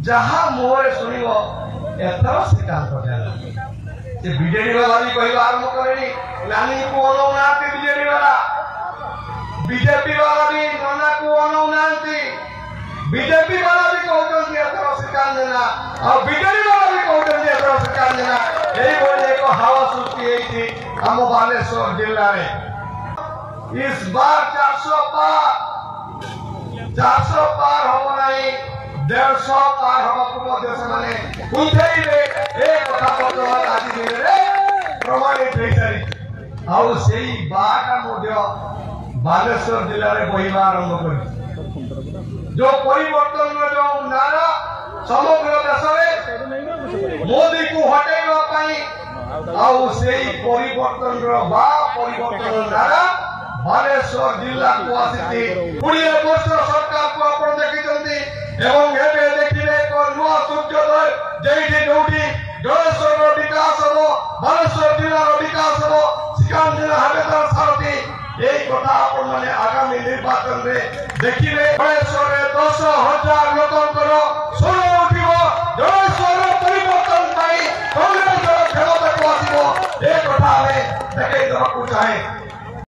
जहाँ मुहरे शुणव एथर श्रीकांत से बीजेडी वाला भी कह आरंभ करे नानी को अनौना बीजेडी वाला बीजेपी वाला भी नाना को अनौना बीजेपी वाला भी कहते एथर श्रीकांत देना और बीजेडी वाला भी कहते एथर श्रीकांत देना यही बोले एक हावा सृष्टि होती आम बालेश्वर जिले में इस बार 400 पार हम नहीं 150 पार हम आज प्रमाणित बालेश्वर जिले में बहवा आरंभ कर जो परिवर्तन जो नारा समग्र देश में मोदी को हटेवा परिवर्तन नारा बालेश्वर जिला को आसी 20 वर्ष सरकार को आप देखते देखिए नुआ सूर्योदय जेठी जोटी जलेश्वर विकास हम बालेश्वर जिलार विकास हम श्रीकांत जिला हावेदार सारथी यही कथा आगामी निर्वाचन में देखिए बालेश्वर 10,000 लोक